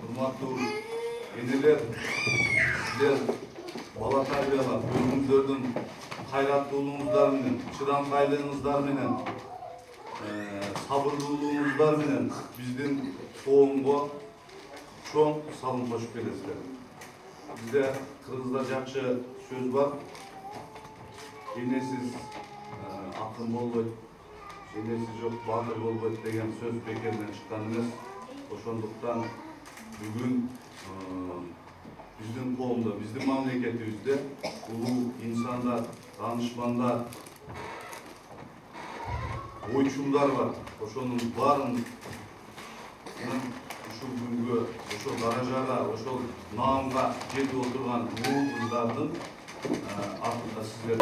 Hurmattуу энелер, силер бала тарбиялап, өзүңүздөрдүн кайраттуулугуңуздар менен, чыдамкайлыгыңыздар менен, сабырдуулугуңуздар менен биздин коомго чоң салым кошуп келесиздер. Бизде кыргызда жакшы сөз бар. Энесиз акын болбойт, энеси жок батыр болбойт деген сөз бекеринен чыккан эмес. Ошондуктан бүгүн биздин коомдо, биздин мамлекетибизде улуу инсандар, данышмандар, ойчулдар бар. Ошонун баарын ушул күнгө, ошол даражага, ошол наамга жетип отурган улуу кыздардын артында сиздер